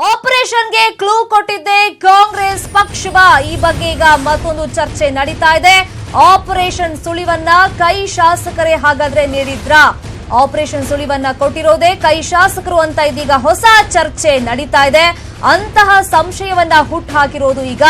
ಆಪರೇಷನ್ಗೆ clue ಕೊಟ್ಟಿದ್ದೆ ಕಾಂಗ್ರೆಸ್ ಪಕ್ಷವ. ಈ ಬಗ್ಗೆ ಈಗ ಮತ್ತೊಂದು ಚರ್ಚೆ ನಡೀತಾ ಇದೆ. ಆಪರೇಷನ್ ಸುಳಿವನ್ನ ಕೈ ಶಾಸಕರೇ ಹಾಗಾದ್ರೆ ನೀಡಿದ್ರ? ಆಪರೇಷನ್ ಸುಳಿವನ್ನ ಕೊಟ್ಟಿರೋದೇ ಕೈ ಶಾಸಕರು ಅಂತ ಇದೀಗ ಹೊಸ ಚರ್ಚೆ ನಡೀತಾ ಇದೆ. ಅಂತಹ ಸಂಶಯವನ್ನ ಹುಟ್ಟು ಹಾಕಿರೋದು ಈಗ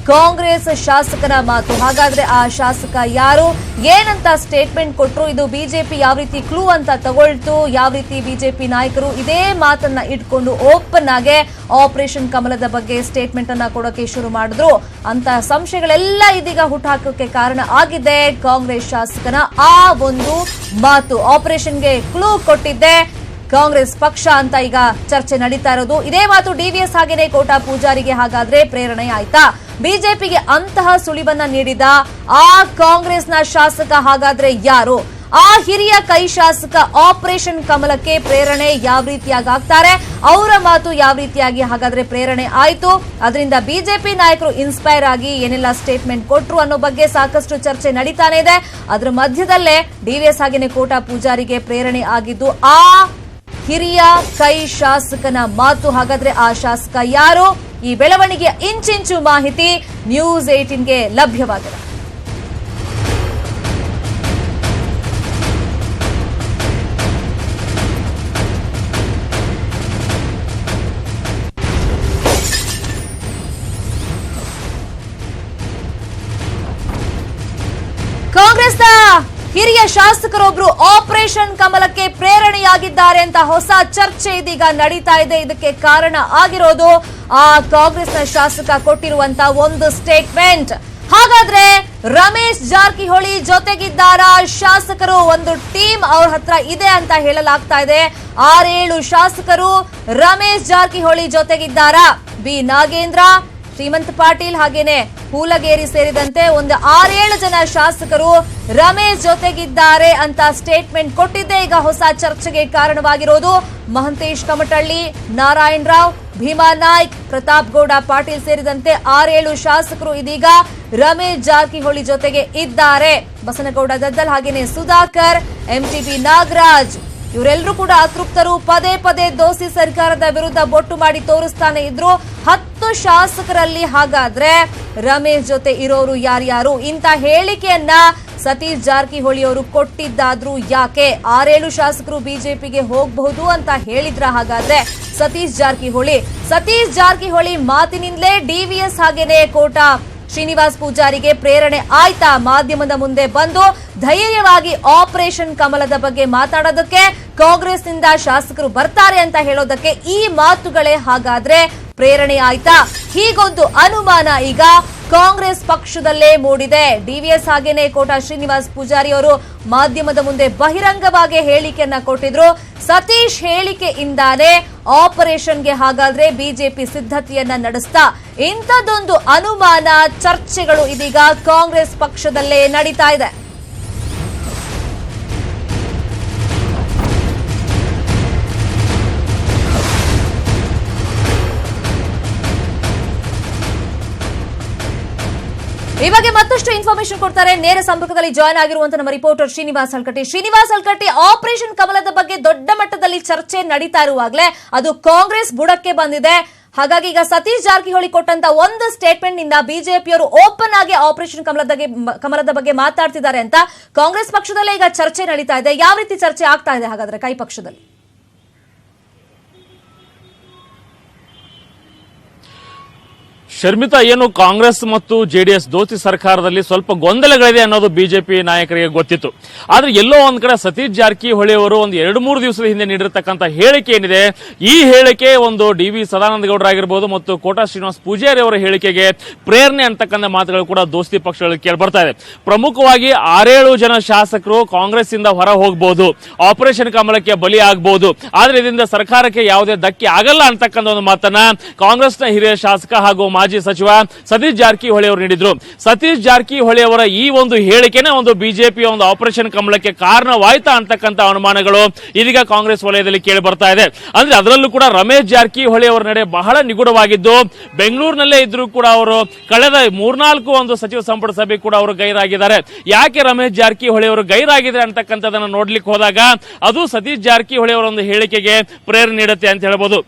ಕಾಂಗ್ರೆಸ್ ಶಾಸಕನ ಮಾತು. ಹಾಗಾದ್ರೆ ಆ ಶಾಸಕ ಯಾರು, ಏನಂತ ಸ್ಟೇಟ್ಮೆಂಟ್ ಕೊಟ್ರು, ಇದು ಬಿಜೆಪಿ ಯಾವ ರೀತಿ ಕ್ಲೂ ಅಂತ ತಗೊಳ್ತು, ಯಾವ ರೀತಿ ಬಿಜೆಪಿ ನಾಯಕರು ಇದೇ ಮಾತನ್ನ ಇಟ್ಕೊಂಡು ಓಪನ್ ಆಗಿ ಆಪರೇಷನ್ ಕಮಲದ ಬಗ್ಗೆ ಸ್ಟೇಟ್ಮೆಂಟ್ ಅನ್ನ ಕೊಡೋಕೆ ಶುರು ಮಾಡಿದ್ರು ಅಂತ ಸಂಶಯಗಳೆಲ್ಲ ಇದೀಗ ಹುಟ್ಟುಹಾಕೋಕೆ ಕಾರಣ ಆಗಿದೆ ಕಾಂಗ್ರೆಸ್ ಶಾಸಕನ ಆ ಒಂದು ಮಾತು. ಆಪರೇಷನ್ಗೆ ಕ್ಲೂ ಕೊಟ್ಟಿದ್ದೆ ಕಾಂಗ್ರೆಸ್ ಪಕ್ಷ ಅಂತ ಈಗ ಚರ್ಚೆ ನಡೀತಾ ಇರೋದು. ಇದೇ ಮಾತು ಡಿವಿಎಸ್ ಹಾಗೇನೆ ಕೋಟಾ ಪೂಜಾರಿಗೆ ಹಾಗಾದ್ರೆ ಪ್ರೇರಣೆ ಆಯ್ತಾ? ಬಿಜೆಪಿಗೆ ಅಂತಹ ಸುಳಿವನ್ನ ನೀಡಿದ ಆ ಕಾಂಗ್ರೆಸ್ನ ಶಾಸಕ ಹಾಗಾದ್ರೆ ಯಾರು? ಆ ಹಿರಿಯ ಕೈ ಶಾಸಕ ಆಪರೇಷನ್ ಕಮಲಕ್ಕೆ ಪ್ರೇರಣೆ ಯಾವ ರೀತಿಯಾಗಿ ಆಗ್ತಾರೆ, ಅವರ ಮಾತು ಯಾವ ರೀತಿಯಾಗಿ ಹಾಗಾದ್ರೆ ಪ್ರೇರಣೆ ಆಯ್ತು, ಅದರಿಂದ ಬಿಜೆಪಿ ನಾಯಕರು ಇನ್ಸ್ಪೈರ್ ಆಗಿ ಏನೆಲ್ಲ ಸ್ಟೇಟ್ಮೆಂಟ್ ಕೊಟ್ರು ಅನ್ನೋ ಬಗ್ಗೆ ಸಾಕಷ್ಟು ಚರ್ಚೆ ನಡೀತಾನೆ ಇದೆ. ಅದರ ಮಧ್ಯದಲ್ಲೇ ಡಿವಿಎಸ್ ಹಾಗೇನೆ ಕೋಟಾ ಪೂಜಾರಿಗೆ ಪ್ರೇರಣೆ ಆಗಿದ್ದು ಆ ಹಿರಿಯ ಕೈ ಶಾಸಕನ ಮಾತು. ಹಾಗಾದ್ರೆ ಆ ಶಾಸಕ ಯಾರು? ಈ ಬೆಳವಣಿಗೆಯ ಇಂಚಿಂಚು ಮಾಹಿತಿ ನ್ಯೂಸ್ 18ಗೆ ಲಭ್ಯವಾಗಿದೆ. ಕಾಂಗ್ರೆಸ್ನ ಹಿರಿಯ ಶಾಸಕರೊಬ್ರು ಆಪರೇಷನ್ ಕಮಲಕ್ಕೆ ಪ್ರೇರಣೆಯಾಗಿದ್ದಾರೆ ಅಂತ ಹೊಸ ಚರ್ಚೆ ಇದೀಗ ನಡೀತಾ ಇದೆ. ಇದಕ್ಕೆ ಕಾರಣ ಆಗಿರೋದು ಆ ಕಾಂಗ್ರೆಸ್ನ ಶಾಸಕ ಕೊಟ್ಟಿರುವಂತ ಒಂದು ಸ್ಟೇಟ್ಮೆಂಟ್. ಹಾಗಾದ್ರೆ ರಮೇಶ್ ಜಾರಕಿಹೊಳಿ ಜೊತೆಗಿದ್ದಾರ ಶಾಸಕರು? ಒಂದು ಟೀಮ್ ಅವ್ರ ಹತ್ರ ಇದೆ ಅಂತ ಹೇಳಲಾಗ್ತಾ ಇದೆ. 6-7 ಶಾಸಕರು ರಮೇಶ್ ಜಾರಕಿಹೊಳಿ ಜೊತೆಗಿದ್ದಾರ. ಬಿ ನಾಗೇಂದ್ರ, ಶ್ರೀಮಂತ್ ಪಾಟೀಲ್ ಹಾಗೇನೆ ಹೂಲಗೇರಿ ಸೇರಿದಂತೆ ಒಂದು 6-7 ಜನ ಶಾಸಕರು ರಮೇಶ್ ಜೊತೆಗಿದ್ದಾರೆ ಅಂತ ಸ್ಟೇಟ್ಮೆಂಟ್ ಕೊಟ್ಟಿದ್ದೆ ಈಗ ಹೊಸ ಚರ್ಚೆಗೆ ಕಾರಣವಾಗಿರೋದು. ಮಹಂತೇಶ್ ಕಮಟಳ್ಳಿ, ನಾರಾಯಣ್ ರಾವ್, ಭೀಮಾ ನಾಯ್ಕ್, ಪ್ರತಾಪ್ ಗೌಡ ಪಾಟೀಲ್ ಸೇರಿದಂತೆ 6-7 ಶಾಸಕರು ಇದೀಗ ರಮೇಶ್ ಜಾರಕಿಹೊಳಿ ಜೊತೆಗೆ ಇದ್ದಾರೆ. ಬಸನಗೌಡ ದದ್ದಲ್ ಹಾಗೇನೆ ಸುಧಾಕರ್, ಎಂಟಿಬಿ ನಾಗರಾಜ್ ಇವರೆಲ್ಲರೂ ಕೂಡ ಅತೃಪ್ತರು. ಪದೇ ಪದೇ ದೋಸ್ತಿ ಸರ್ಕಾರದ ವಿರುದ್ಧ ಬೊಟ್ಟು ಮಾಡಿ ತೋರಿಸ್ತಾನೆ ಇದ್ರು. 10 ಶಾಸಕರಲ್ಲಿ ಹಾಗಾದ್ರೆ ರಮೇಶ್ ಜೊತೆ ಇರೋರು ಯಾರ್ಯಾರು? ಇಂಥ ಹೇಳಿಕೆಯನ್ನ ಸತೀಶ್ ಜಾರಕಿಹೊಳಿ ಅವರು ಕೊಟ್ಟಿದ್ದಾದ್ರೂ ಯಾಕೆ? 6-7 ಶಾಸಕರು ಬಿಜೆಪಿಗೆ ಹೋಗಬಹುದು ಅಂತ ಹೇಳಿದ್ರ ಹಾಗಾದ್ರೆ ಸತೀಶ್ ಜಾರಕಿಹೊಳಿ ಮಾತಿನಿಂದಲೇ ಡಿವಿಎಸ್ ಹಾಗೇನೆ ಕೋಟಾ ಶ್ರೀನಿವಾಸ್ ಪೂಜಾರಿಗೆ ಪ್ರೇರಣೆ ಆಯ್ತಾ? ಮಾಧ್ಯಮದ ಮುಂದೆ ಬಂದು ಧೈರ್ಯವಾಗಿ ಆಪರೇಷನ್ ಕಮಲದ ಬಗ್ಗೆ ಮಾತಾಡೋದಕ್ಕೆ ಕಾಂಗ್ರೆಸ್ನಿಂದ ಶಾಸಕರು ಬರ್ತಾರೆ ಅಂತ ಹೇಳೋದಕ್ಕೆ ಈ ಮಾತುಗಳೇ ಹಾಗಾದ್ರೆ ಪ್ರೇರಣೆ ಆಯ್ತಾ? ಹೀಗೊಂದು ಅನುಮಾನ ಈಗ ಕಾಂಗ್ರೆಸ್ ಪಕ್ಷದಲ್ಲೇ ಮೂಡಿದೆ. ಡಿವಿಎಸ್ ಹಾಗೇನೆ ಕೋಟಾ ಶ್ರೀನಿವಾಸ್ ಪೂಜಾರಿ ಅವರು ಮಾಧ್ಯಮದ ಮುಂದೆ ಬಹಿರಂಗವಾಗಿ ಹೇಳಿಕೆಯನ್ನ ಕೊಟ್ಟಿದ್ರು. ಸತೀಶ್ ಹೇಳಿಕೆಯಿಂದಾನೇ ಆಪರೇಷನ್ಗೆ ಹಾಗಾದ್ರೆ ಬಿಜೆಪಿ ಸಿದ್ಧತೆಯನ್ನ ನಡೆಸ್ತಾ ಇಂಥದ್ದೊಂದು ಅನುಮಾನ, ಚರ್ಚೆಗಳು ಇದೀಗ ಕಾಂಗ್ರೆಸ್ ಪಕ್ಷದಲ್ಲೇ ನಡೀತಾ ಇದೆ. ಈ ಬಗ್ಗೆ ಮತ್ತಷ್ಟು ಇನ್ಫಾರ್ಮೇಶನ್ ಕೊಡ್ತಾರೆ. ನೇರ ಸಂಪರ್ಕದಲ್ಲಿ ಜಾಯ್ನ್ ಆಗಿರುವಂತಹ ನಮ್ಮ ರಿಪೋರ್ಟರ್ ಶ್ರೀನಿವಾಸ್ ಹಲ್ಕಟ್ಟಿ. ಆಪರೇಷನ್ ಕಮಲದ ಬಗ್ಗೆ ದೊಡ್ಡ ಮಟ್ಟದಲ್ಲಿ ಚರ್ಚೆ ನಡೀತಾ ಇರುವಾಗಲೇ ಅದು ಕಾಂಗ್ರೆಸ್ ಬುಡಕ್ಕೆ ಬಂದಿದೆ. ಹಾಗಾಗಿ ಈಗ ಸತೀಶ್ ಜಾರಕಿಹೊಳಿ ಕೊಟ್ಟಂತ ಒಂದು ಸ್ಟೇಟ್ಮೆಂಟ್ ನಿಂದ ಬಿಜೆಪಿಯವರು ಓಪನ್ ಆಗಿ ಆಪರೇಷನ್ ಕಮಲದ ಬಗ್ಗೆ ಮಾತಾಡ್ತಿದ್ದಾರೆ ಅಂತ ಕಾಂಗ್ರೆಸ್ ಪಕ್ಷದಲ್ಲೇ ಈಗ ಚರ್ಚೆ ನಡೀತಾ ಇದೆ. ಯಾವ ರೀತಿ ಚರ್ಚೆ ಆಗ್ತಾ ಇದೆ ಹಾಗಾದ್ರೆ ಕೈ ಪಕ್ಷದಲ್ಲಿ? ಶರ್ಮಿತಾ, ಏನು ಕಾಂಗ್ರೆಸ್ ಮತ್ತು ಜೆಡಿಎಸ್ ದೋಸ್ತಿ ಸರ್ಕಾರದಲ್ಲಿ ಸ್ವಲ್ಪ ಗೊಂದಲಗಳಿದೆ ಅನ್ನೋದು ಬಿಜೆಪಿ ನಾಯಕರಿಗೆ ಗೊತ್ತಿತ್ತು. ಆದ್ರೆ ಎಲ್ಲೋ ಒಂದ್ ಕಡೆ ಸತೀಶ್ ಜಾರಕಿಹೊಳಿ ಅವರು ಒಂದು 2-3 ದಿವಸದ ಹಿಂದೆ ನೀಡಿರತಕ್ಕಂತ ಹೇಳಿಕೆ ಏನಿದೆ, ಈ ಹೇಳಿಕೆ ಒಂದು ಡಿ.ವಿ. ಸದಾನಂದ ಗೌಡರಾಗಿರ್ಬೋದು ಮತ್ತು ಕೋಟಾ ಶ್ರೀನಿವಾಸ್ ಪೂಜಾರಿ ಅವರ ಹೇಳಿಕೆಗೆ ಪ್ರೇರಣೆ ಅಂತಕ್ಕಂಥ ಮಾತುಗಳು ಕೂಡ ದೋಸ್ತಿ ಪಕ್ಷಗಳಲ್ಲಿ ಕೇಳಿ ಬರ್ತಾ ಇದೆ. ಪ್ರಮುಖವಾಗಿ 6-7 ಜನ ಶಾಸಕರು ಕಾಂಗ್ರೆಸ್ ಇಂದ ಹೊರ ಹೋಗಬಹುದು, ಆಪರೇಷನ್ ಕಮಲಕ್ಕೆ ಬಲಿ ಆಗಬಹುದು, ಆದ್ರೆ ಇದರಿಂದ ಸರ್ಕಾರಕ್ಕೆ ಯಾವುದೇ ಧಕ್ಕೆ ಆಗಲ್ಲ ಅಂತಕ್ಕಂಥ ಒಂದು ಮಾತನ್ನ ಕಾಂಗ್ರೆಸ್ನ ಹಿರಿಯ ಶಾಸಕ ಹಾಗೂ ಮಾಜಿ ಸಚಿವ ಸತೀಶ್ ಜಾರಕಿಹೊಳಿ ಅವರು ನೀಡಿದ್ರು. ಸತೀಶ್ ಜಾರಕಿಹೊಳಿ ಅವರ ಈ ಒಂದು ಹೇಳಿಕೆನೇ ಒಂದು ಬಿಜೆಪಿಯ ಒಂದು ಆಪರೇಷನ್ ಕಮಲಕ್ಕೆ ಕಾರಣವಾಯ್ತಾ ಅಂತಕ್ಕಂಥ ಅನುಮಾನಗಳು ಇದೀಗ ಕಾಂಗ್ರೆಸ್ ವಲಯದಲ್ಲಿ ಕೇಳಿ ಬರ್ತಾ ಇದೆ. ಅಂದ್ರೆ ಅದರಲ್ಲೂ ಕೂಡ ರಮೇಶ್ ಜಾರಕಿಹೊಳಿ ಅವರ ನಡೆ ಬಹಳ ನಿಗೂಢವಾಗಿದ್ದು, ಬೆಂಗಳೂರಿನಲ್ಲೇ ಇದ್ರೂ ಕೂಡ ಅವರು ಕಳೆದ 3-4 ಒಂದು ಸಚಿವ ಸಂಪುಟ ಸಭೆ ಕೂಡ ಅವರು ಗೈರಾಗಿದ್ದಾರೆ. ಯಾಕೆ ರಮೇಶ್ ಜಾರಕಿಹೊಳಿ ಅವರು ಗೈರಾಗಿದ್ದಾರೆ ಅಂತಕ್ಕಂಥದನ್ನ ನೋಡ್ಲಿಕ್ಕೆ ಹೋದಾಗ ಅದು ಸತೀಶ್ ಜಾರಕಿಹೊಳಿ ಅವರ ಒಂದು ಹೇಳಿಕೆಗೆ ಪ್ರೇರಣೆ ನೀಡುತ್ತೆ ಅಂತ ಹೇಳ್ಬೋದು.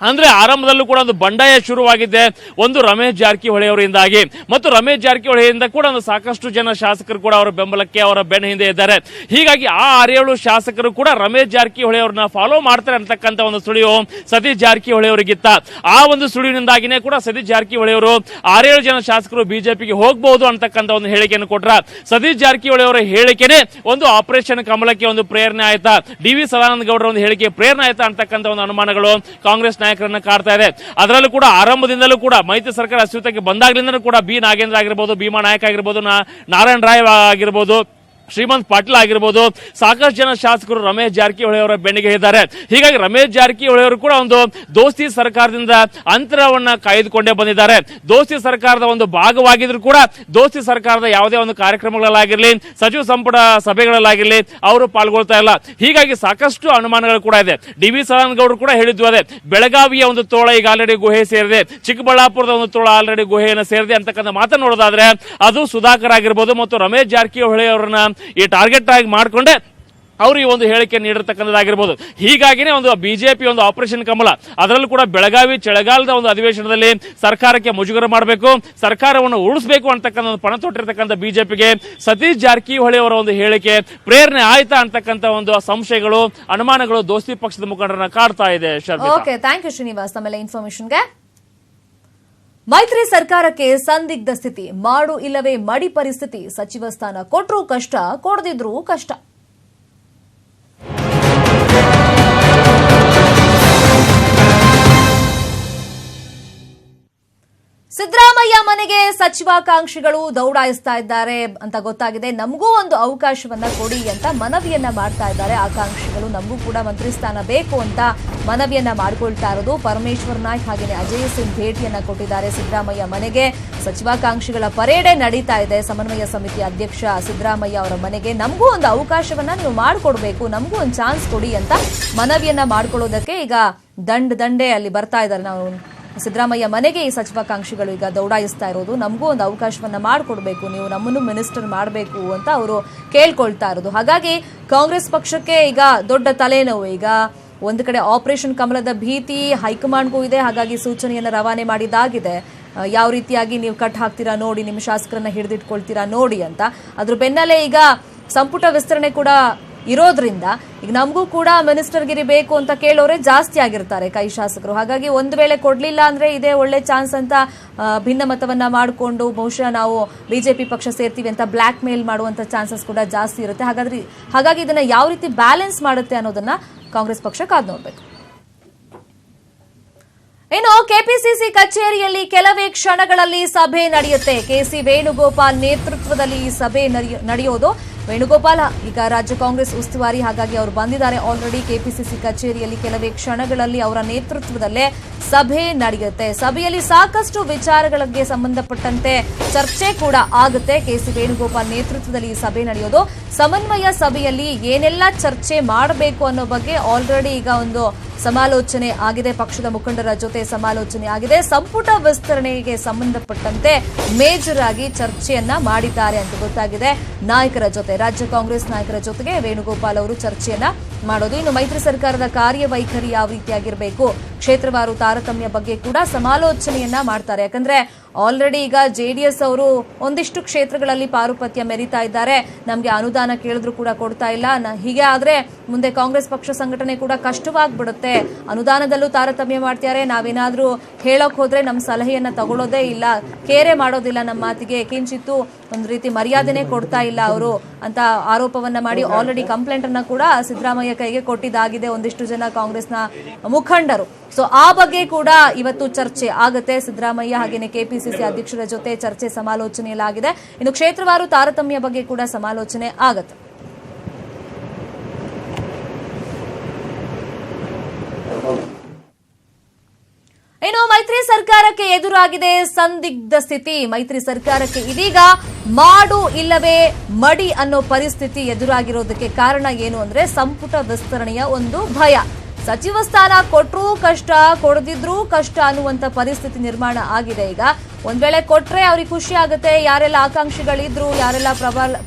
ಅಂದ್ರೆ ಆರಂಭದಲ್ಲೂ ಕೂಡ ಒಂದು ಬಂಡಾಯ ಶುರುವಾಗಿದ್ದೆ ಒಂದು ರಮೇಶ್ ಜಾರಕಿಹೊಳಿ ಅವರಿಂದಾಗಿ, ಮತ್ತು ರಮೇಶ್ ಜಾರಕಿಹೊಳಿಯಿಂದ ಕೂಡ ಒಂದು ಸಾಕಷ್ಟು ಜನ ಶಾಸಕರು ಕೂಡ ಅವರ ಬೆಂಬಲಕ್ಕೆ ಅವರ ಬೆನ್ನ ಹಿಂದೆ ಇದ್ದಾರೆ. ಹೀಗಾಗಿ ಆ 6-7 ಶಾಸಕರು ಕೂಡ ರಮೇಶ್ ಜಾರಕಿಹೊಳಿ ಅವರನ್ನ ಫಾಲೋ ಮಾಡ್ತಾರೆ ಅಂತಕ್ಕಂಥ ಒಂದು ಸುಳಿವು ಸತೀಶ್ ಜಾರಕಿಹೊಳಿ ಅವರಿಗಿತ್ತ. ಆ ಒಂದು ಸುಳಿವಿನಿಂದಾಗಿನೇ ಕೂಡ ಸತೀಶ್ ಜಾರಕಿಹೊಳಿ ಅವರು 6-7 ಜನ ಶಾಸಕರು ಬಿಜೆಪಿಗೆ ಹೋಗಬಹುದು ಅಂತಕ್ಕಂಥ ಒಂದು ಹೇಳಿಕೆಯನ್ನು ಕೊಟ್ರ. ಸತೀಶ್ ಜಾರಕಿಹೊಳಿ ಅವರ ಹೇಳಿಕೆನೆ ಒಂದು ಆಪರೇಷನ್ ಕಮಲಕ್ಕೆ ಒಂದು ಪ್ರೇರಣೆ ಆಯ್ತಾ, ಡಿ.ವಿ. ಸದಾನಂದ ಗೌಡರ ಒಂದು ಹೇಳಿಕೆ ಪ್ರೇರಣೆ ಆಯ್ತಾ ಅಂತಕ್ಕಂಥ ಒಂದು ಅನುಮಾನಗಳು ಕಾಂಗ್ರೆಸ್ ನಾಯಕರನ್ನ ಕಾಡ್ತಾ ಇದೆ. ಅದರಲ್ಲೂ ಕೂಡ ಆರಂಭದಿಂದಲೂ ಕೂಡ ಮೈತ್ರಿ ಸರ್ಕಾರ ಅಸ್ತಿತ್ವಕ್ಕೆ ಬಂದಾಗ್ಲಿಂದಲೂ ಕೂಡ ಬಿ ನಾಗೇಂದ್ರ ಆಗಿರ್ಬೋದು, ಭೀಮಾ ನಾಯಕ್ ಆಗಿರ್ಬೋದು, ನಾರಾಯಣ ರಾಯ್ ಆಗಿರ್ಬೋದು, ಶ್ರೀಮಂತ್ ಪಾಟೀಲ್ ಆಗಿರ್ಬೋದು, ಸಾಕಷ್ಟು ಜನ ಶಾಸಕರು ರಮೇಶ್ ಜಾರಕಿಹೊಳಿ ಅವರ ಬೆನ್ನಿಗೆ ಇದ್ದಾರೆ. ಹೀಗಾಗಿ ರಮೇಶ್ ಜಾರಕಿಹೊಳಿ ಅವರು ಕೂಡ ಒಂದು ದೋಸ್ತಿ ಸರ್ಕಾರದಿಂದ ಅಂತರವನ್ನ ಕಾಯ್ದುಕೊಂಡೇ ಬಂದಿದ್ದಾರೆ. ದೋಸ್ತಿ ಸರ್ಕಾರದ ಒಂದು ಭಾಗವಾಗಿದ್ರು ಕೂಡ ದೋಸ್ತಿ ಸರ್ಕಾರದ ಯಾವುದೇ ಒಂದು ಕಾರ್ಯಕ್ರಮಗಳಲ್ಲಾಗಿರ್ಲಿ, ಸಚಿವ ಸಂಪುಟ ಸಭೆಗಳಲ್ಲಾಗಿರ್ಲಿ ಅವರು ಪಾಲ್ಗೊಳ್ತಾ ಇಲ್ಲ. ಹೀಗಾಗಿ ಸಾಕಷ್ಟು ಅನುಮಾನಗಳು ಕೂಡ ಇದೆ. ಡಿ.ವಿ. ಸದಾನಂದ ಗೌಡರು ಕೂಡ ಹೇಳಿದ್ವು, ಅದೇ ಬೆಳಗಾವಿಯ ಒಂದು ತೋಳ ಈಗ ಆಲ್ರೆಡಿ ಗುಹೆ ಸೇರಿದೆ, ಚಿಕ್ಕಬಳ್ಳಾಪುರದ ಒಂದು ತೋಳ ಆಲ್ರೆಡಿ ಗುಹೆಯನ್ನು ಸೇರಿದೆ ಅಂತಕ್ಕಂಥ ಮಾತನ್ನು ನೋಡೋದಾದ್ರೆ ಅದು ಸುಧಾಕರ್ ಆಗಿರ್ಬೋದು ಮತ್ತು ರಮೇಶ್ ಜಾರಕಿಹೊಳಿ ಅವರನ್ನ ಈ ಟಾರ್ಗೆಟ್ ಆಗಿ ಮಾಡಿಕೊಂಡೆ ಅವರು ಈ ಒಂದು ಹೇಳಿಕೆ ನೀಡಿರ್ತಕ್ಕಂಥದ್ದಾಗಿರ್ಬೋದು. ಹೀಗಾಗಿನೇ ಒಂದು ಬಿಜೆಪಿ ಒಂದು ಆಪರೇಷನ್ ಕಮಲ, ಅದರಲ್ಲೂ ಕೂಡ ಬೆಳಗಾವಿ ಚಳಿಗಾಲದ ಒಂದು ಅಧಿವೇಶನದಲ್ಲಿ ಸರ್ಕಾರಕ್ಕೆ ಮುಜುಗರ ಮಾಡಬೇಕು, ಸರ್ಕಾರವನ್ನು ಉಳಿಸಬೇಕು ಅಂತಕ್ಕಂಥ ಒಂದು ಪಣ ತೊಟ್ಟಿರ್ತಕ್ಕಂಥ ಬಿಜೆಪಿಗೆ ಸತೀಶ್ ಜಾರಕಿಹೊಳಿ ಅವರ ಒಂದು ಹೇಳಿಕೆ ಪ್ರೇರಣೆ ಆಯ್ತಾ ಅಂತಕ್ಕಂಥ ಒಂದು ಸಂಶಯಗಳು, ಅನುಮಾನಗಳು ದೋಸ್ತಿ ಪಕ್ಷದ ಮುಖಂಡರನ್ನ ಕಾಡ್ತಾ ಇದೆ. ಓಕೆ, ಥ್ಯಾಂಕ್ ಯು ಶ್ರೀನಿವಾಸ್ ತಮ್ಮೆಲ್ಲ ಇನ್ಫಾರ್ಮೇಶನ್ಗೆ. ಮೈತ್ರಿ ಸರ್ಕಾರಕ್ಕೆ ಸಂದಿಗ್ಧ ಸ್ಥಿತಿ, ಮಾಡು ಇಲ್ಲವೇ ಮಡಿ ಪರಿಸ್ಥಿತಿ. ಸಚಿವ ಸ್ಥಾನ ಕೊಟ್ರೂ ಕಷ್ಟ, ಕೊಡದಿದ್ರೂ ಕಷ್ಟ. ಸಿದ್ದರಾಮಯ್ಯ ಮನೆಗೆ ಸಚಿವಾಕಾಂಕ್ಷಿಗಳು ದೌಡಾಯಿಸ್ತಾ ಇದ್ದಾರೆ ಅಂತ ಗೊತ್ತಾಗಿದೆ. ನಮಗೂ ಒಂದು ಅವಕಾಶವನ್ನ ಕೊಡಿ ಅಂತ ಮನವಿಯನ್ನ ಮಾಡ್ತಾ ಇದ್ದಾರೆ ಆಕಾಂಕ್ಷಿಗಳು. ನಮಗೂ ಕೂಡ ಮಂತ್ರಿ ಸ್ಥಾನ ಬೇಕು ಅಂತ ಮನವಿಯನ್ನ ಮಾಡಿಕೊಳ್ತಾ ಇರೋದು. ಪರಮೇಶ್ವರ್ ನಾಯ್ಕ್ ಹಾಗೆಯೇ ಅಜಯ್ ಸಿಂಗ್ ಭೇಟಿಯನ್ನ ಕೊಟ್ಟಿದ್ದಾರೆ ಸಿದ್ದರಾಮಯ್ಯ ಮನೆಗೆ. ಸಚಿವಾಕಾಂಕ್ಷಿಗಳ ಪರೇಡೆ ನಡೀತಾ ಇದೆ. ಸಮನ್ವಯ ಸಮಿತಿ ಅಧ್ಯಕ್ಷ ಸಿದ್ದರಾಮಯ್ಯ ಅವರ ಮನೆಗೆ ನಮಗೂ ಒಂದು ಅವಕಾಶವನ್ನ ನೀವು ಮಾಡಿಕೊಡ್ಬೇಕು, ನಮಗೂ ಒಂದು ಚಾನ್ಸ್ ಕೊಡಿ ಅಂತ ಮನವಿಯನ್ನ ಮಾಡ್ಕೊಳ್ಳೋದಕ್ಕೆ ಈಗ ದಂಡೆ ಅಲ್ಲಿ ಬರ್ತಾ ಇದ್ದಾರೆ. ನಾವು ಸಿದ್ದರಾಮಯ್ಯ ಮನೆಗೆ ಈ ಸಚಿವಾಕಾಂಕ್ಷಿಗಳು ಈಗ ದೌಡಾಯಿಸ್ತಾ ಇರೋದು. ನಮಗೂ ಒಂದು ಅವಕಾಶವನ್ನ ಮಾಡಿಕೊಡ್ಬೇಕು, ನೀವು ನಮ್ಮನ್ನು ಮಿನಿಸ್ಟರ್ ಮಾಡಬೇಕು ಅಂತ ಅವರು ಕೇಳ್ಕೊಳ್ತಾ ಇರೋದು. ಹಾಗಾಗಿ ಕಾಂಗ್ರೆಸ್ ಪಕ್ಷಕ್ಕೆ ಈಗ ದೊಡ್ಡ ತಲೆನೋವು. ಈಗ ಒಂದು ಕಡೆ ಆಪರೇಷನ್ ಕಮಲದ ಭೀತಿ ಹೈಕಮಾಂಡ್ಗೂ ಇದೆ. ಹಾಗಾಗಿ ಸೂಚನೆಯನ್ನು ರವಾನೆ ಮಾಡಿದ್ದಾಗಿದೆ. ಯಾವ ರೀತಿಯಾಗಿ ನೀವು ಕಟ್ ಹಾಕ್ತೀರಾ ನೋಡಿ, ನಿಮ್ಮ ಶಾಸಕರನ್ನ ಹಿಡಿದಿಟ್ಕೊಳ್ತೀರಾ ನೋಡಿ ಅಂತ. ಅದ್ರ ಬೆನ್ನಲ್ಲೇ ಈಗ ಸಂಪುಟ ವಿಸ್ತರಣೆ ಕೂಡ ಇರೋದ್ರಿಂದ ಈಗ ನಮಗೂ ಕೂಡ ಮಿನಿಸ್ಟರ್ಗಿರಿ ಬೇಕು ಅಂತ ಕೇಳೋರೆ ಜಾಸ್ತಿ ಆಗಿರ್ತಾರೆ ಕೈ ಶಾಸಕರು. ಹಾಗಾಗಿ ಒಂದು ವೇಳೆ ಕೊಡ್ಲಿಲ್ಲ ಅಂದ್ರೆ ಇದೇ ಒಳ್ಳೆ ಚಾನ್ಸ್ ಅಂತ ಭಿನ್ನ ಮತವನ್ನ ಮಾಡಿಕೊಂಡು ಬಹುಶಃ ನಾವು ಬಿಜೆಪಿ ಪಕ್ಷ ಸೇರ್ತೀವಿ ಅಂತ ಬ್ಲಾಕ್ ಮೇಲ್ ಮಾಡುವಂತ ಚಾನ್ಸಸ್ ಕೂಡ ಜಾಸ್ತಿ ಇರುತ್ತೆ. ಹಾಗಾಗಿ ಇದನ್ನ ಯಾವ ರೀತಿ ಬ್ಯಾಲೆನ್ಸ್ ಮಾಡುತ್ತೆ ಅನ್ನೋದನ್ನ ಕಾಂಗ್ರೆಸ್ ಪಕ್ಷ ಕಾದು ನೋಡ್ಬೇಕು. ಇನ್ನು ಕೆಪಿಸಿಸಿ ಕಚೇರಿಯಲ್ಲಿ ಕೆಲವೇ ಕ್ಷಣಗಳಲ್ಲಿ ಸಭೆ ನಡೆಯುತ್ತೆ. ಕೆಸಿ ವೇಣುಗೋಪಾಲ್ ನೇತೃತ್ವದಲ್ಲಿ ಈ ಸಭೆ ನಡೆಯೋದು. ವೇಣುಗೋಪಾಲ್ ಈಗ ರಾಜ್ಯ ಕಾಂಗ್ರೆಸ್ ಉಸ್ತುವಾರಿ, ಹಾಗಾಗಿ ಅವರು ಬಂದಿದ್ದಾರೆ ಆಲ್ರೆಡಿ. ಕೆಪಿಸಿಸಿ ಕಚೇರಿಯಲ್ಲಿ ಕೆಲವೇ ಕ್ಷಣಗಳಲ್ಲಿ ಅವರ ನೇತೃತ್ವದಲ್ಲೇ ಸಭೆ ನಡೆಯುತ್ತೆ. ಸಭೆಯಲ್ಲಿ ಸಾಕಷ್ಟು ವಿಚಾರಗಳಿಗೆ ಸಂಬಂಧಪಟ್ಟಂತೆ ಚರ್ಚೆ ಕೂಡ ಆಗುತ್ತೆ. ಕೆಸಿ ವೇಣುಗೋಪಾಲ್ ನೇತೃತ್ವದಲ್ಲಿ ಈ ಸಭೆ ನಡೆಯೋದು. ಸಮನ್ವಯ ಸಭೆಯಲ್ಲಿ ಏನೆಲ್ಲ ಚರ್ಚೆ ಮಾಡಬೇಕು ಅನ್ನೋ ಬಗ್ಗೆ ಆಲ್ರೆಡಿ ಈಗ ಒಂದು ಸಮಾಲೋಚನೆ ಆಗಿದೆ. ಪಕ್ಷದ ಮುಖಂಡರ ಜೊತೆ ಸಮಾಲೋಚನೆ ಆಗಿದೆ. ಸಂಪುಟ ವಿಸ್ತರಣೆಗೆ ಸಂಬಂಧಪಟ್ಟಂತೆ ಮೇಜರ್ ಆಗಿ ಚರ್ಚೆಯನ್ನ ಮಾಡಿದ್ದಾರೆ ಅಂತ ಗೊತ್ತಾಗಿದೆ. ನಾಯಕರ ಜೊತೆ, ರಾಜ್ಯ ಕಾಂಗ್ರೆಸ್ ನಾಯಕರ ಜೊತೆಗೆ ವೇಣುಗೋಪಾಲ್ ಅವರು ಚರ್ಚೆಯನ್ನ ಮಾಡೋದು. ಇನ್ನು ಮೈತ್ರಿ ಸರ್ಕಾರದ ಕಾರ್ಯವೈಖರಿ ಯಾವ ರೀತಿಯಾಗಿರಬೇಕು, ಕ್ಷೇತ್ರವಾರು ತಾರತಮ್ಯ ಬಗ್ಗೆ ಕೂಡ ಸಮಾಲೋಚನೆಯನ್ನ ಮಾಡ್ತಾರೆ. ಯಾಕಂದ್ರೆ ಆಲ್ರೆಡಿ ಈಗ ಜೆಡಿಎಸ್ ಅವರು ಒಂದಿಷ್ಟು ಕ್ಷೇತ್ರಗಳಲ್ಲಿ ಪಾರುಪತ್ಯ ಮೆರಿತಾ ಇದ್ದಾರೆ. ನಮಗೆ ಅನುದಾನ ಕೇಳಿದ್ರು ಕೂಡ ಕೊಡ್ತಾ ಇಲ್ಲ. ಹೀಗೆ ಆದ್ರೆ ಮುಂದೆ ಕಾಂಗ್ರೆಸ್ ಪಕ್ಷ ಸಂಘಟನೆ ಕೂಡ ಕಷ್ಟವಾಗ್ಬಿಡುತ್ತೆ. ಅನುದಾನದಲ್ಲೂ ತಾರತಮ್ಯ ಮಾಡ್ತಾರೆ. ನಾವೇನಾದ್ರೂ ಹೇಳಕ್ ಹೋದ್ರೆ ನಮ್ಮ ಸಲಹೆಯನ್ನ ತಗೊಳ್ಳೋದೇ ಇಲ್ಲ, ಕೇರೆ ಮಾಡೋದಿಲ್ಲ ನಮ್ಮ ಮಾತಿಗೆ, ಕಿಂಚಿತ್ತು ಒಂದು ರೀತಿ ಮರ್ಯಾದೆನೇ ಕೊಡ್ತಾ ಇಲ್ಲ ಅವರು ಅಂತ ಆರೋಪವನ್ನ ಮಾಡಿ ಆಲ್ರೆಡಿ ಕಂಪ್ಲೇಂಟ್ ಅನ್ನ ಕೂಡ ಸಿದ್ದರಾಮಯ್ಯ ಕೈಗೆ ಕೊಟ್ಟಿದ್ದಾಗಿದೆ ಒಂದಿಷ್ಟು ಜನ ಕಾಂಗ್ರೆಸ್ನ ಮುಖಂಡರು. ಸೊ ಆ ಬಗ್ಗೆ ಕೂಡ ಇವತ್ತು ಚರ್ಚೆ ಆಗುತ್ತೆ. ಸಿದ್ದರಾಮಯ್ಯ ಹಾಗೇನೆ ಕೆಪಿಸಿಸಿ ಅಧ್ಯಕ್ಷರ ಜೊತೆ ಚರ್ಚೆ ಸಮಾಲೋಚನೆಯಲ್ಲಾಗಿದೆ. ಇನ್ನು ಕ್ಷೇತ್ರವಾರು ತಾರತಮ್ಯ ಬಗ್ಗೆ ಕೂಡ ಸಮಾಲೋಚನೆ ಆಗುತ್ತೆ. ಇನ್ನು ಮೈತ್ರಿ ಸರ್ಕಾರಕ್ಕೆ ಎದುರಾಗಿದೆ ಸಂದಿಗ್ಧ ಸ್ಥಿತಿ. ಮೈತ್ರಿ ಸರ್ಕಾರಕ್ಕೆ ಇದೀಗ ಮಾಡು ಇಲ್ಲವೇ ಮಡಿ ಅನ್ನೋ ಪರಿಸ್ಥಿತಿ ಎದುರಾಗಿರೋದಕ್ಕೆ ಕಾರಣ ಏನು ಅಂದ್ರೆ ಸಂಪುಟ ವಿಸ್ತರಣೆಯ ಒಂದು ಭಯ. ಸಚಿವ ಸ್ಥಾನ ಕೊಟ್ರೂ ಕಷ್ಟ, ಕೊಡದಿದ್ರೂ ಕಷ್ಟ ಅನ್ನುವಂತ ಪರಿಸ್ಥಿತಿ ನಿರ್ಮಾಣ ಆಗಿದೆ. ಈಗ ಒಂದ್ ವೇಳೆ ಕೊಟ್ರೆ ಅವ್ರಿಗೆ ಖುಷಿ ಆಗುತ್ತೆ. ಯಾರೆಲ್ಲ ಆಕಾಂಕ್ಷಿಗಳಿದ್ರು, ಯಾರೆಲ್ಲ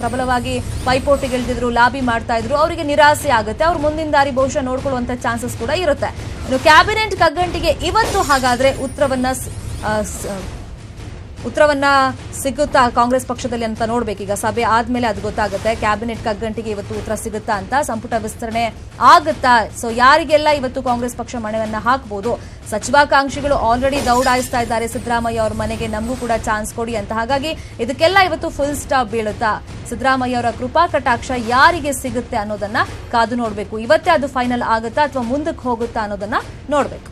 ಪ್ರಬಲವಾಗಿ ಪೈಪೋಟಿಗಿಳಿದಿದ್ರು, ಲಾಬಿ ಮಾಡ್ತಾ ಇದ್ರು, ಅವರಿಗೆ ನಿರಾಸೆ ಆಗುತ್ತೆ. ಅವ್ರು ಮುಂದಿನ ದಾರಿ ಬಹುಶಃ ನೋಡ್ಕೊಳ್ಳುವಂತ ಚಾನ್ಸಸ್ ಕೂಡ ಇರುತ್ತೆ. ಇನ್ನು ಕ್ಯಾಬಿನೆಟ್ ಕಗ್ಗಂಟಿಗೆ ಇವತ್ತು ಹಾಗಾದ್ರೆ ಉತ್ತರವನ್ನ ಸಿಗುತ್ತಾ ಕಾಂಗ್ರೆಸ್ ಪಕ್ಷದಲ್ಲಿ ಅಂತ ನೋಡ್ಬೇಕೀಗ. ಸಭೆ ಆದ್ಮೇಲೆ ಅದು ಗೊತ್ತಾಗುತ್ತೆ. ಕ್ಯಾಬಿನೆಟ್ ಕಗ್ಗಂಟಿಗೆ ಇವತ್ತು ಉತ್ತರ ಸಿಗುತ್ತಾ ಅಂತ, ಸಂಪುಟ ವಿಸ್ತರಣೆ ಆಗುತ್ತಾ, ಸೊ ಯಾರಿಗೆಲ್ಲ ಇವತ್ತು ಕಾಂಗ್ರೆಸ್ ಪಕ್ಷ ಮಣೆಯನ್ನ ಹಾಕಬಹುದು. ಸಚಿವಾಕಾಂಕ್ಷಿಗಳು ಆಲ್ರೆಡಿ ದೌಡಾಯಿಸ್ತಾ ಇದ್ದಾರೆ ಸಿದ್ದರಾಮಯ್ಯ ಅವರ ಮನೆಗೆ, ನಮಗೂ ಕೂಡ ಚಾನ್ಸ್ ಕೊಡಿ ಅಂತ. ಹಾಗಾಗಿ ಇದಕ್ಕೆಲ್ಲ ಇವತ್ತು ಫುಲ್ ಸ್ಟಾಪ್ ಬೀಳುತ್ತಾ, ಸಿದ್ದರಾಮಯ್ಯ ಅವರ ಕೃಪಾ ಕಟಾಕ್ಷ ಯಾರಿಗೆ ಸಿಗುತ್ತೆ ಅನ್ನೋದನ್ನ ಕಾದು ನೋಡ್ಬೇಕು. ಇವತ್ತೇ ಅದು ಫೈನಲ್ ಆಗುತ್ತಾ ಅಥವಾ ಮುಂದಕ್ಕೆ ಹೋಗುತ್ತಾ ಅನ್ನೋದನ್ನ ನೋಡ್ಬೇಕು.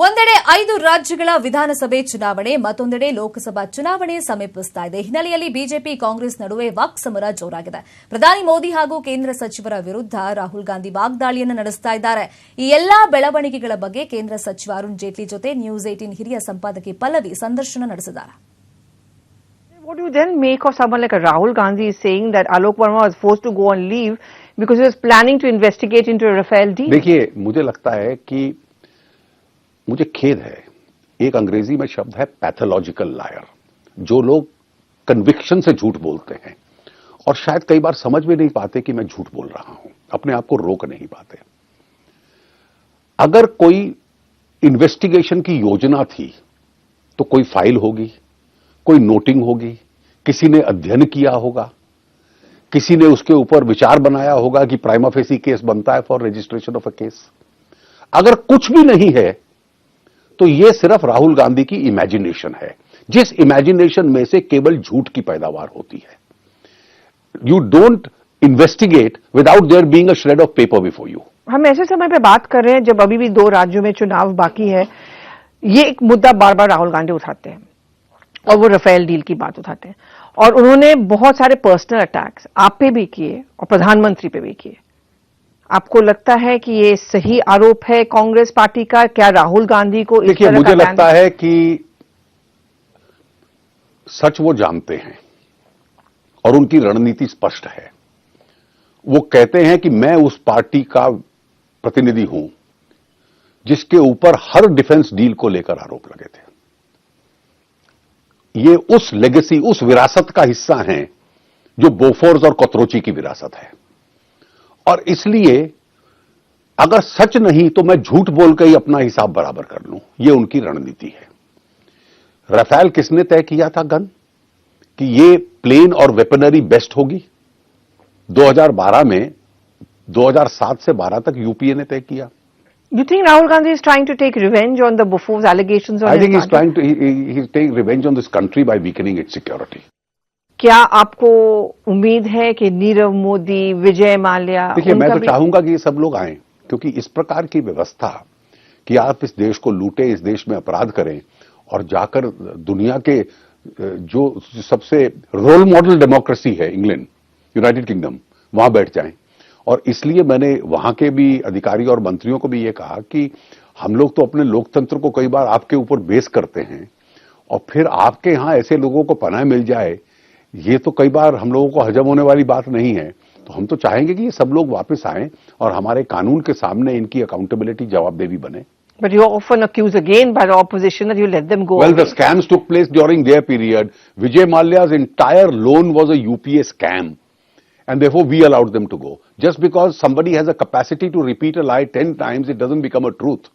ಒಂದೆಡೆ 5 ರಾಜ್ಯಗಳ ವಿಧಾನಸಭೆ ಚುನಾವಣೆ, ಮತ್ತೊಂದೆಡೆ ಲೋಕಸಭಾ ಚುನಾವಣೆ ಸಮೀಪಿಸ್ತಾ ಇದೆ. ಹಿನ್ನೆಲೆಯಲ್ಲಿ ಬಿಜೆಪಿ ಕಾಂಗ್ರೆಸ್ ನಡುವೆ ವಾಕ್ಸಮರ ಜೋರಾಗಿದೆ. ಪ್ರಧಾನಿ ಮೋದಿ ಹಾಗೂ ಕೇಂದ್ರ ಸಚಿವರ ವಿರುದ್ಧ ರಾಹುಲ್ ಗಾಂಧಿ ವಾಗ್ದಾಳಿಯನ್ನು ನಡೆಸ್ತಾ ಇದ್ದಾರೆ. ಈ ಎಲ್ಲಾ ಬೆಳವಣಿಗೆಗಳ ಬಗ್ಗೆ ಕೇಂದ್ರ ಸಚಿವ ಅರುಣ್ ಜೇಟ್ಲಿ ಜೊತೆ ನ್ಯೂಸ್ 18 ಹಿರಿಯ ಸಂಪಾದಕಿ ಪಲ್ಲವಿ ಸಂದರ್ಶನ ನಡೆಸಿದ್ದಾರೆ. What do you then make of someone like Rahul Gandhi is saying that Alok Verma was forced to go on leave because he was planning to investigate into a Rafale deal? देखिए, मुझे लगता है कि मुझे खेद है, एक अंग्रेजी में शब्द है पैथोलॉजिकल लायर, जो लोग कन्विक्शन से झूठ बोलते हैं और शायद कई बार समझ में नहीं पाते कि मैं झूठ बोल रहा हूं, अपने आप को रोक नहीं पाते. अगर कोई इन्वेस्टिगेशन की योजना थी तो कोई फाइल होगी, कोई नोटिंग होगी, किसी ने अध्ययन किया होगा, किसी ने उसके ऊपर विचार बनाया होगा कि प्राइमा फेसी केस बनता है for registration of a case. अगर कुछ भी नहीं है तो यह सिर्फ राहुल गांधी की इमेजिनेशन है, जिस इमेजिनेशन में से केवल झूठ की पैदावार होती है. You don't investigate without there being a shred of paper before you. हम ऐसे समय पे बात कर रहे हैं जब अभी भी 2 राज्यों में चुनाव बाकी है. ये एक मुद्दा बार बार राहुल गांधी उठाते हैं और वो राफेल डील की बात उठाते हैं, और उन्होंने बहुत सारे पर्सनल अटैक्स आप पे भी किए और प्रधानमंत्री पे भी किए. आपको लगता है कि ये सही आरोप है कांग्रेस पार्टी का? क्या राहुल गांधी को इस तरह का मुझे लगता है कि सच वो जानते हैं और उनकी रणनीति स्पष्ट है. वो कहते हैं कि मैं उस पार्टी का प्रतिनिधि हूं जिसके ऊपर हर डिफेंस डील को लेकर आरोप लगे थे. ये उस लेगेसी, उस विरासत का हिस्सा हैं जो बोफोर्स और कतरोची की विरासत है. और इसलिए अगर सच नहीं तो मैं झूठ बोल के ही अपना हिसाब बराबर कर लूं, ये उनकी रणनीति है. राफेल किसने तय किया था गन कि ये प्लेन और वेपनरी बेस्ट होगी? 2012 में 2007 से 12 तक यूपीए ने तय किया. You think Rahul Gandhi is trying to take revenge on the Bofors allegations on I his think he's party? trying to he's taking revenge on this country by weakening its security. क्या आपको उम्मीद है कि नीरव मोदी, विजय माल्या, देखिए, मैं उनका तो भी चाहूंगा कि ये सब लोग आएं, क्योंकि इस प्रकार की व्यवस्था कि आप इस देश को लूटे, इस देश में अपराध करें और जाकर दुनिया के जो सबसे रोल मॉडल डेमोक्रेसी है इंग्लैंड, यूनाइटेड किंगडम, वहां बैठ जाएं. और इसलिए मैंने वहां के भी अधिकारी और मंत्रियों को भी ये कहा कि हम लोग तो अपने लोकतंत्र को कई बार आपके ऊपर बेस करते हैं और फिर आपके यहां ऐसे लोगों को पनाह मिल जाए, ये तो कई बार हम लोगों को हजम होने वाली बात नहीं है. तो हम तो चाहेंगे कि ये सब लोग वापस आएं और हमारे कानून के सामने इनकी अकाउंटेबिलिटी, जवाबदेही बने. But you often accuse again by the opposition that you let them go. Well, away. the scams took place during their period. Vijay Mallya's entire loan was a UPA scam. And therefore, we allowed them to go. Just because somebody has a capacity to repeat a lie 10 times, it doesn't become a truth.